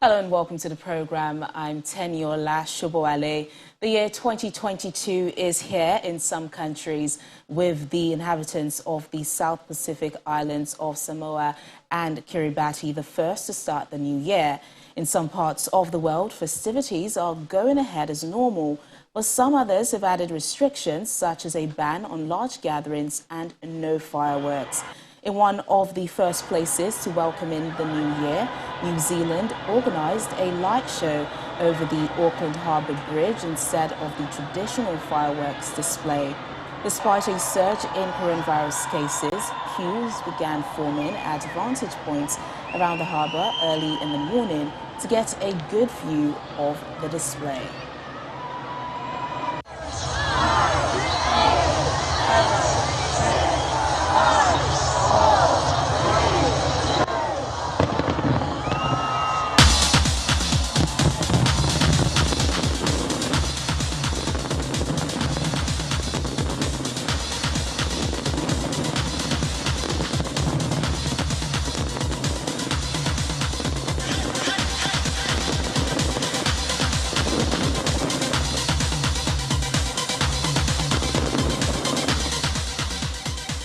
Hello and welcome to the program. I'm Teniola Shoboale. The year 2022 is here in some countries, with the inhabitants of the South Pacific islands of Samoa and Kiribati the first to start the new year. In some parts of the world, festivities are going ahead as normal, but some others have added restrictions such as a ban on large gatherings and no fireworks. In one of the first places to welcome in the new year, New Zealand organised a light show over the Auckland Harbour Bridge instead of the traditional fireworks display. Despite a surge in coronavirus cases, queues began forming at vantage points around the harbour early in the morning to get a good view of the display.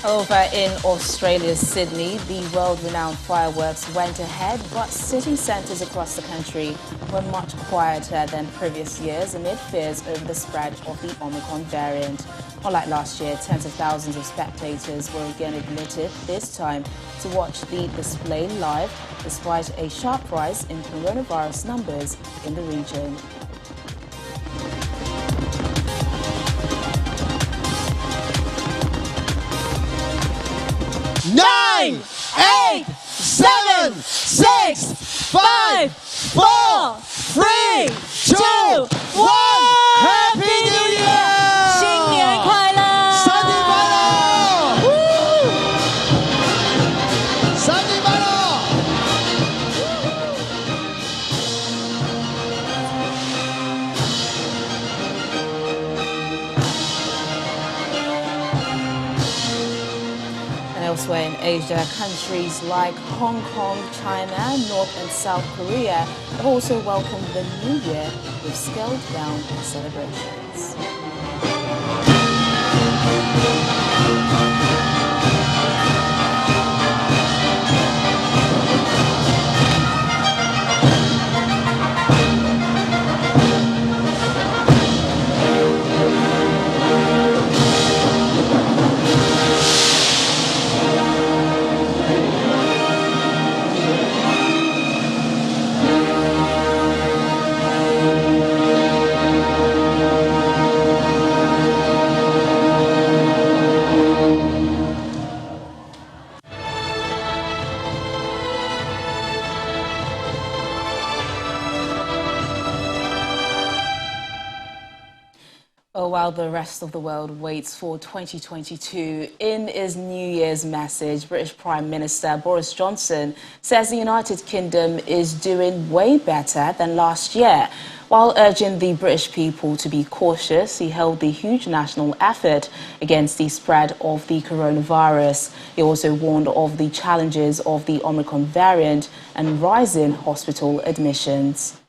Over in Australia's Sydney, the world-renowned fireworks went ahead, but city centres across the country were much quieter than previous years amid fears over the spread of the Omicron variant. Unlike last year, tens of thousands of spectators were again admitted, this time to watch the display live, despite a sharp rise in coronavirus numbers in the region. 9, 8, 7, 6, 5, 4, 3, 2, 1. Happy New Year! 新年快乐！新年快乐！新年快乐！ Elsewhere in Asia, countries like Hong Kong, China, North and South Korea have also welcomed the new year with scaled-down celebrations. While the rest of the world waits for 2022, in his New Year's message, British Prime Minister Boris Johnson says the United Kingdom is doing way better than last year. While urging the British people to be cautious, he hailed the huge national effort against the spread of the coronavirus. He also warned of the challenges of the Omicron variant and rising hospital admissions.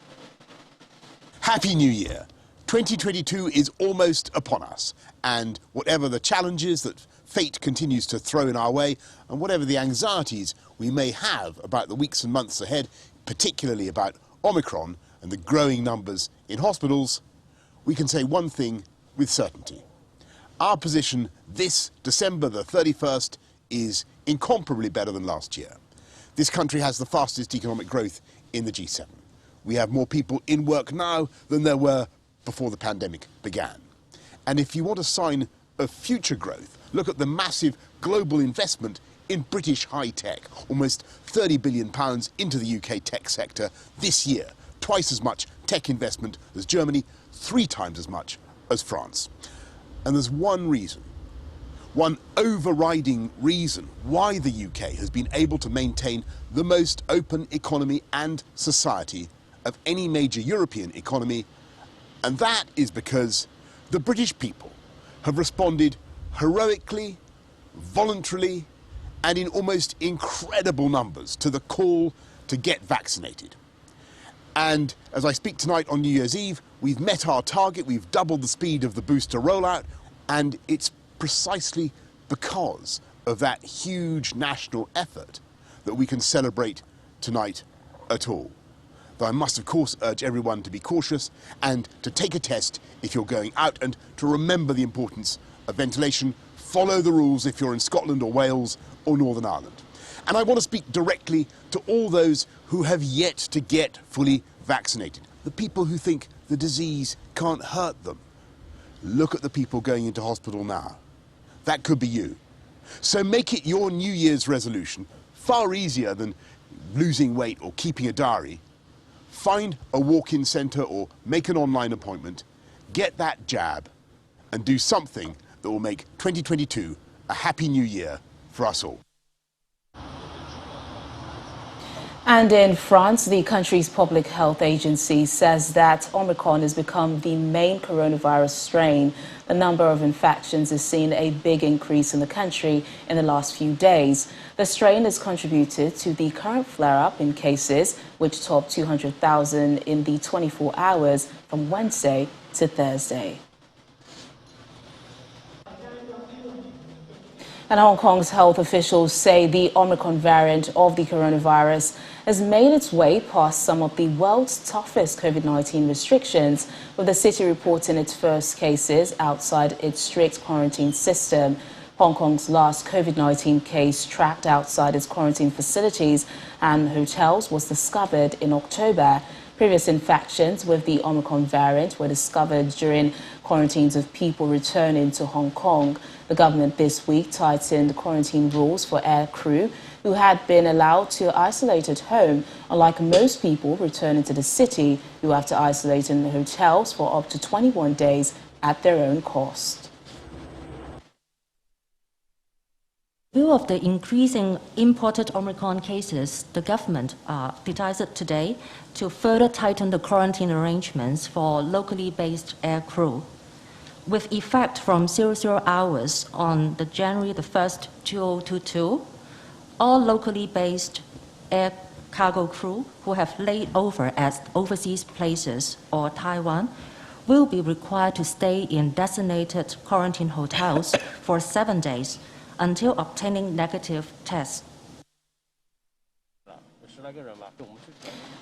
Happy New Year! 2022 is almost upon us, and whatever the challenges that fate continues to throw in our way, and whatever the anxieties we may have about the weeks and months ahead, particularly about Omicron and the growing numbers in hospitals, we can say one thing with certainty. Our position this December the 31st is incomparably better than last year. This country has the fastest economic growth in the G7. We have more people in work now than there were before the pandemic began. And if you want a sign of future growth, look at the massive global investment in British high-tech, almost £30 billion into the UK tech sector this year, twice as much tech investment as Germany, 3 times as much as France. And there's one reason, one overriding reason why the UK has been able to maintain the most open economy and society of any major European economy. And that is because the British people have responded heroically, voluntarily, and in almost incredible numbers to the call to get vaccinated. And as I speak tonight on New Year's Eve, we've met our target, we've doubled the speed of the booster rollout, and it's precisely because of that huge national effort that we can celebrate tonight at all. Though I must of course urge everyone to be cautious and to take a test if you're going out, and to remember the importance of ventilation. Follow the rules if you're in Scotland or Wales or Northern Ireland. And I want to speak directly to all those who have yet to get fully vaccinated, the people who think the disease can't hurt them. Look at the people going into hospital now. That could be you. So make it your New Year's resolution, far easier than losing weight or keeping a diary. Find a walk-in centre or make an online appointment, get that jab, and do something that will make 2022 a happy new year for us all. And in France, the country's public health agency says that Omicron has become the main coronavirus strain. The number of infections has seen a big increase in the country in the last few days. The strain has contributed to the current flare-up in cases, which topped 200,000 in the 24 hours from Wednesday to Thursday. And Hong Kong's health officials say the Omicron variant of the coronavirus has made its way past some of the world's toughest COVID-19 restrictions, with the city reporting its first cases outside its strict quarantine system. Hong Kong's last COVID-19 case tracked outside its quarantine facilities and hotels was discovered in October. Previous infections with the Omicron variant were discovered during quarantines of people returning to Hong Kong. The government this week tightened quarantine rules for air crew who had been allowed to isolate at home, unlike most people returning to the city who have to isolate in the hotels for up to 21 days at their own cost. In view of the increasing imported Omicron cases, the government decided today to further tighten the quarantine arrangements for locally based air crew. With effect from 00 hours on the January the 1st, 2022, all locally based air cargo crew who have laid over at overseas places or Taiwan will be required to stay in designated quarantine hotels for 7 days until obtaining negative tests.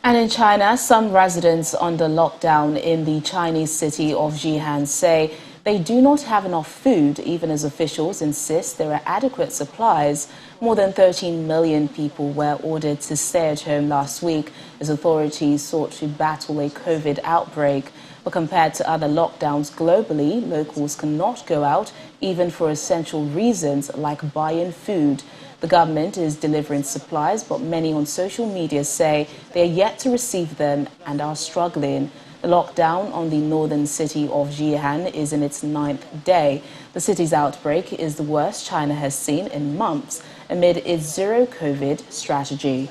And in China, some residents under lockdown in the Chinese city of Jihan say they do not have enough food, even as officials insist there are adequate supplies. More than 13 million people were ordered to stay at home last week as authorities sought to battle a COVID outbreak. But compared to other lockdowns globally, locals cannot go out even for essential reasons like buying food. The government is delivering supplies, but many on social media say they are yet to receive them and are struggling. The lockdown on the northern city of Jihan is in its 9th day. The city's outbreak is the worst China has seen in months amid its zero-COVID strategy.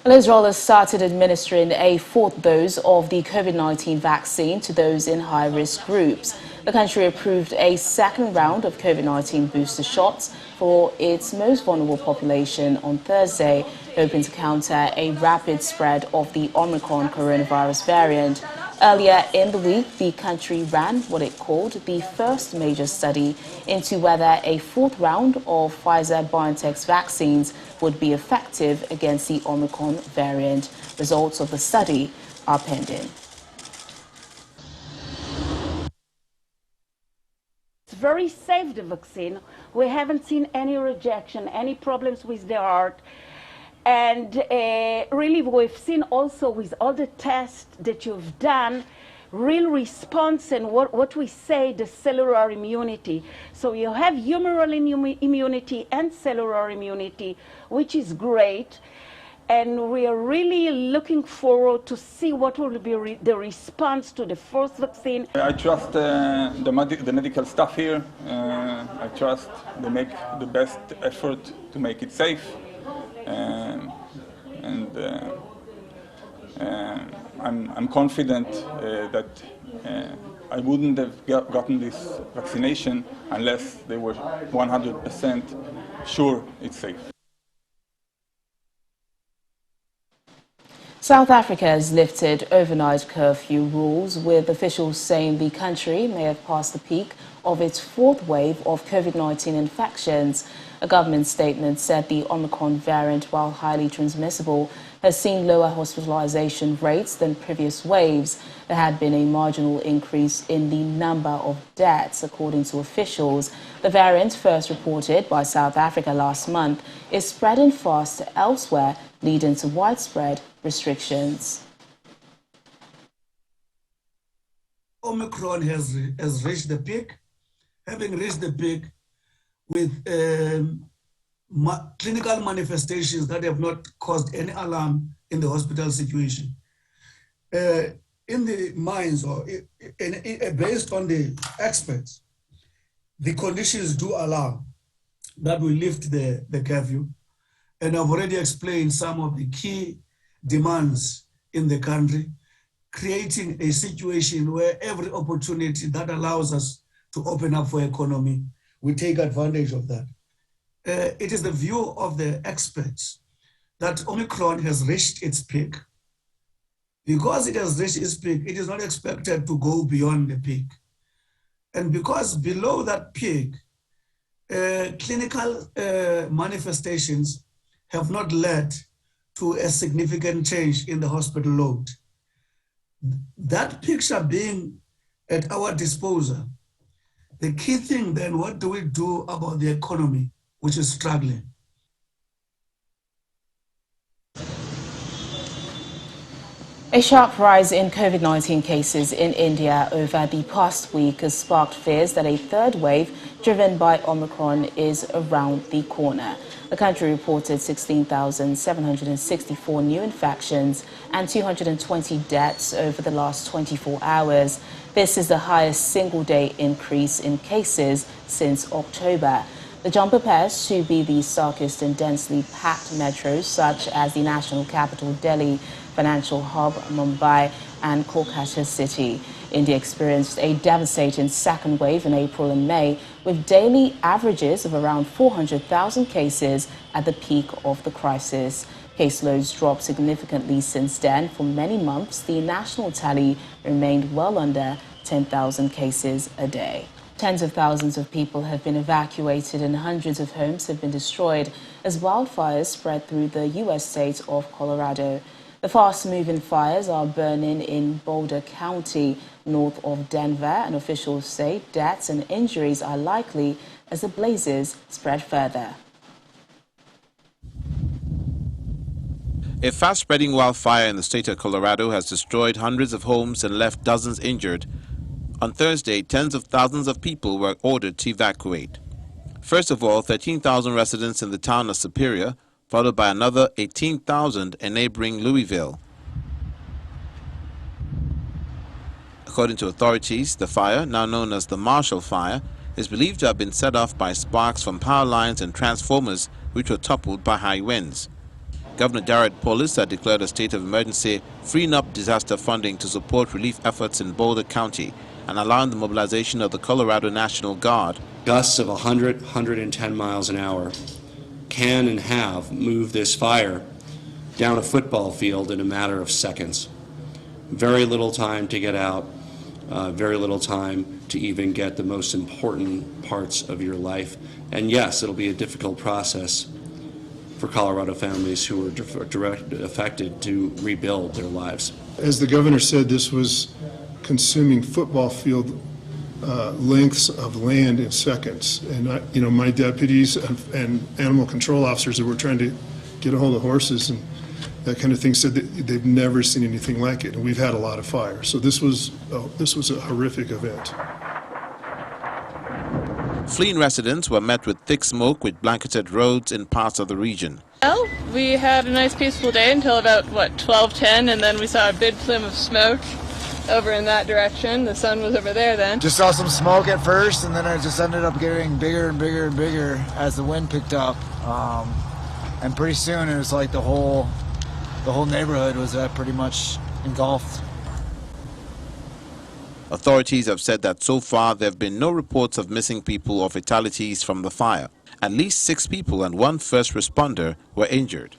Israel has started administering a 4th dose of the COVID-19 vaccine to those in high-risk groups. The country approved a 2nd round of COVID-19 booster shots for its most vulnerable population on Thursday, hoping to counter a rapid spread of the Omicron coronavirus variant. Earlier in the week, the country ran what it called the first major study into whether a 4th round of Pfizer-BioNTech's vaccines would be effective against the Omicron variant. Results of the study are pending. It's very safe, the vaccine. We haven't seen any rejection, any problems with the heart. And really, we've seen also with all the tests that you've done, real response and what we say, the cellular immunity. So you have humoral immunity and cellular immunity, which is great. And we are really looking forward to see what will be the response to the first vaccine. I trust the medical staff here. I trust they make the best effort to make it safe. I'm confident that I wouldn't have gotten this vaccination unless they were 100% sure it's safe. South Africa has lifted overnight curfew rules, with officials saying the country may have passed the peak of its fourth wave of COVID-19 infections. A government statement said the Omicron variant, while highly transmissible, has seen lower hospitalization rates than previous waves. There had been a marginal increase in the number of deaths, according to officials. The variant, first reported by South Africa last month, is spreading fast elsewhere, leading to widespread restrictions. Omicron has reached the peak. Having reached the peak with clinical manifestations that have not caused any alarm in the hospital situation. In the minds or based on the experts, the conditions do allow that we lift the curfew. And I've already explained some of the key demands in the country, creating a situation where every opportunity that allows us to open up for economy, we take advantage of that. It is the view of the experts that Omicron has reached its peak. Because it has reached its peak, it is not expected to go beyond the peak. And because below that peak, clinical manifestations have not led to a significant change in the hospital load. That picture being at our disposal, the key thing then, what do we do about the economy, which is struggling? A sharp rise in COVID-19 cases in India over the past week has sparked fears that a third wave driven by Omicron is around the corner. The country reported 16,764 new infections and 220 deaths over the last 24 hours. This is the highest single-day increase in cases since October. The jump appears to be the starkest in densely packed metros such as the national capital Delhi, financial hub Mumbai and Kolkata city. India experienced a devastating second wave in April and May, with daily averages of around 400,000 cases at the peak of the crisis. Caseloads dropped significantly since then. For many months, the national tally remained well under 10,000 cases a day. Tens of thousands of people have been evacuated and hundreds of homes have been destroyed as wildfires spread through the U.S. state of Colorado. The fast-moving fires are burning in Boulder County, north of Denver, and officials say deaths and injuries are likely as the blazes spread further. A fast-spreading wildfire in the state of Colorado has destroyed hundreds of homes and left dozens injured. On Thursday, tens of thousands of people were ordered to evacuate. First of all, 13,000 residents in the town of Superior, followed by another 18,000 in neighboring Louisville. According to authorities, the fire, now known as the Marshall Fire, is believed to have been set off by sparks from power lines and transformers which were toppled by high winds. Governor Jared Polis had declared a state of emergency, freeing up disaster funding to support relief efforts in Boulder County and allowing the mobilization of the Colorado National Guard. Gusts of 100, 110 miles an hour can and have moved this fire down a football field in a matter of seconds. Very little time to get out, very little time to even get the most important parts of your life. And yes, it'll be a difficult process for Colorado families who are directly affected to rebuild their lives. As the governor said, this was consuming football field lengths of land in seconds. And my deputies and animal control officers that were trying to get a hold of horses and that kind of thing said that they've never seen anything like it. And we've had a lot of fire. So this was a horrific event. Fleeing residents were met with thick smoke with blanketed roads in parts of the region. Well, we had a nice peaceful day until about, 12:10, and then we saw a big plume of smoke over in that direction. The sun was over there then. Just saw some smoke at first, and then it just ended up getting bigger and bigger and bigger as the wind picked up. And pretty soon it was like the whole neighborhood was pretty much engulfed. Authorities have said that so far there have been no reports of missing people or fatalities from the fire. At least 6 people and 1 first responder were injured.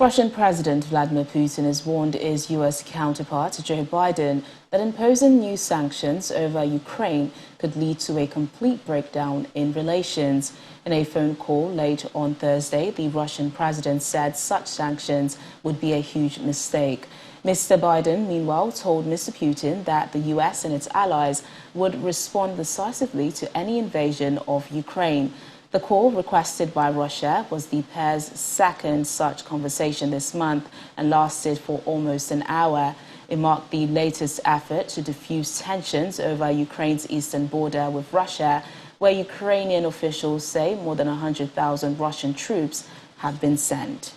Russian President Vladimir Putin has warned his U.S. counterpart, Joe Biden, that imposing new sanctions over Ukraine could lead to a complete breakdown in relations. In a phone call late on Thursday, the Russian president said such sanctions would be a huge mistake. Mr. Biden, meanwhile, told Mr. Putin that the U.S. and its allies would respond decisively to any invasion of Ukraine. The call, requested by Russia, was the pair's second such conversation this month and lasted for almost an hour. It marked the latest effort to diffuse tensions over Ukraine's eastern border with Russia, where Ukrainian officials say more than 100,000 Russian troops have been sent.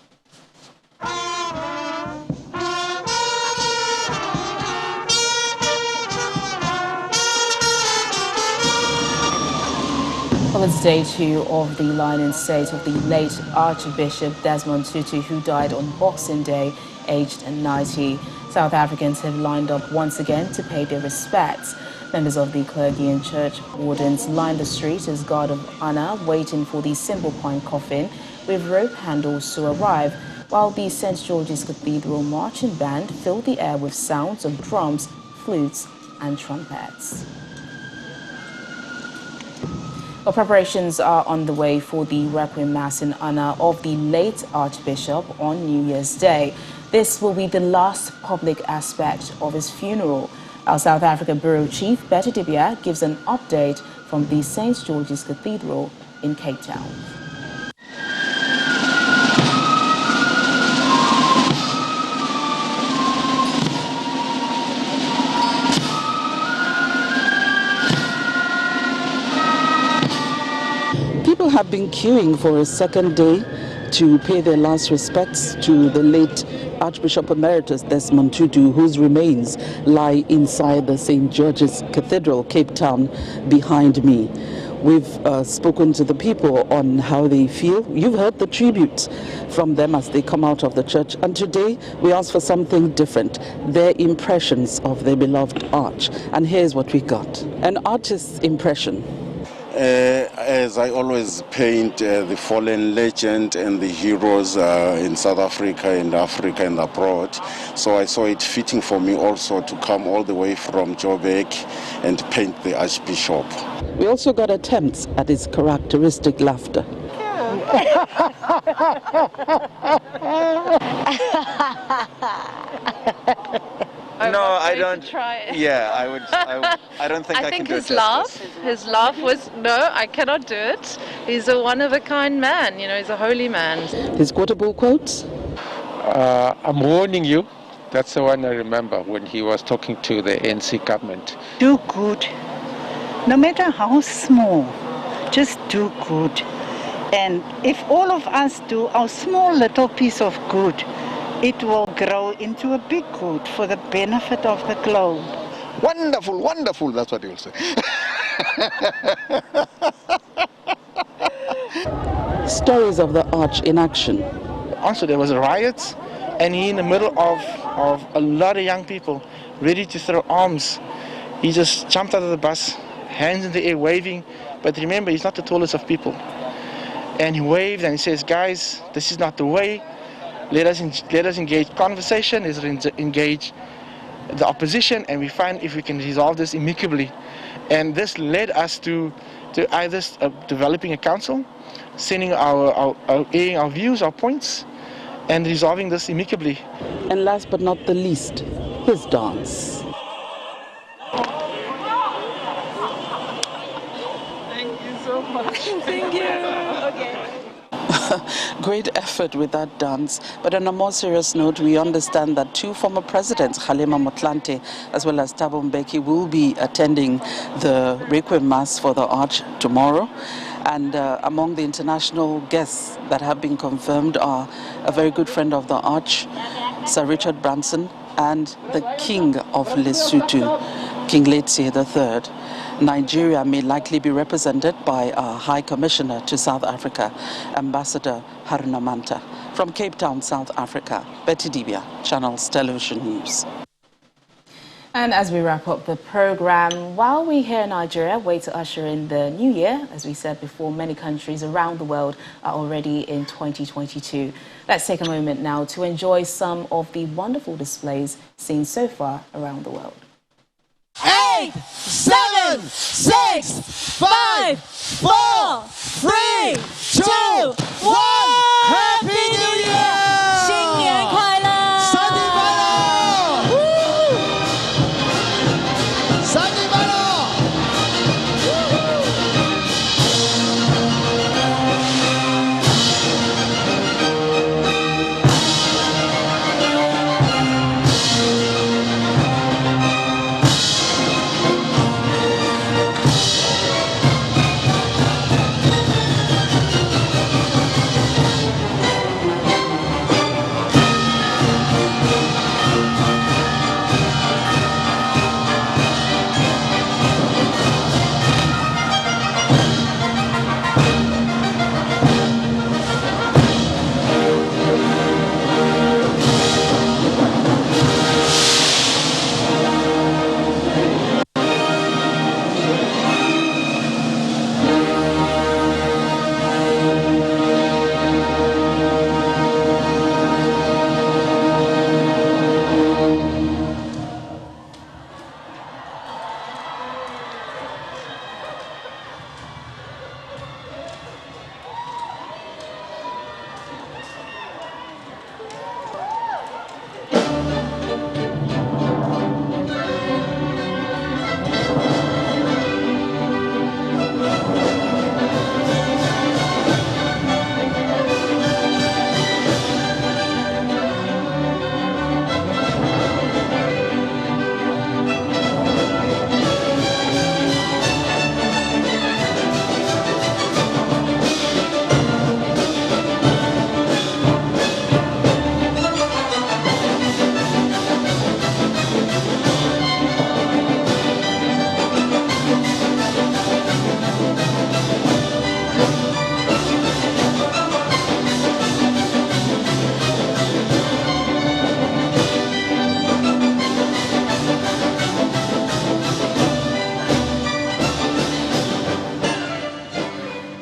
Well, it's day 2 of the line in state of the late Archbishop Desmond Tutu, who died on Boxing Day, aged 90. South Africans have lined up once again to pay their respects. Members of the clergy and church wardens lined the street as guard of honor, waiting for the single pine coffin with rope handles to arrive, while the St. George's Cathedral marching band filled the air with sounds of drums, flutes and trumpets. Well, preparations are on the way for the Requiem Mass in honor of the late Archbishop on New Year's Day. This will be the last public aspect of his funeral. Our South Africa Bureau Chief, Betty Dibia, gives an update from the St. George's Cathedral in Cape Town. People have been queuing for a second day to pay their last respects to the late Archbishop Emeritus Desmond Tutu, whose remains lie inside the St. George's Cathedral, Cape Town, behind me. We've spoken to the people on how they feel. You've heard the tributes from them as they come out of the church. And today we ask for something different, their impressions of their beloved Arch. And here's what we got. An artist's impression. As I always paint the fallen legend and the heroes in South Africa and abroad, so I saw it fitting for me also to come all the way from Joburg and paint the Archbishop. We also got attempts at his characteristic laughter. No, I don't. Yeah, I don't think I can do it. His laugh was, no, I cannot do it. He's a one-of-a-kind man, you know, he's a holy man. His quotable quotes? I'm warning you. That's the one I remember when he was talking to the ANC government. Do good, no matter how small, just do good. And if all of us do our small little piece of good, it will grow into a big good for the benefit of the globe. Wonderful, wonderful, that's what he'll say. Stories of the Arch in action. Also, there was riots, and he in the middle of a lot of young people ready to throw arms. He just jumped out of the bus, hands in the air, waving. But remember, he's not the tallest of people. And he waved and he says, guys, this is not the way. Let us engage conversation, let us engage the opposition, and we find if we can resolve this amicably. And this led us to either developing a council, sending airing our views, our points, and resolving this amicably. And last but not the least, his dance. Thank you so much. Thank you. Okay. Great effort with that dance. But on a more serious note, we understand that 2 former presidents, Kgalema Motlanthe as well as Thabo Mbeki, will be attending the Requiem Mass for the Arch tomorrow. And among the international guests that have been confirmed are a very good friend of the Arch, Sir Richard Branson, and the King of Lesotho, King Letsie III. Nigeria may likely be represented by our High Commissioner to South Africa, Ambassador Haruna Manta. From Cape Town, South Africa, Betty Dibia, Channels Television News. And as we wrap up the program, while we here in Nigeria wait to usher in the new year, as we said before, many countries around the world are already in 2022. Let's take a moment now to enjoy some of the wonderful displays seen so far around the world. 8, 7, 6, 5, 4, 3, 2, 1. Happy New Year! 新年快乐！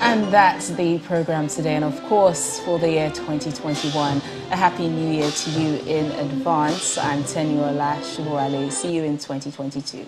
And that's the program today. And of course, for the year 2021, a happy new year to you in advance. I'm Teniola Shubuale. See you in 2022.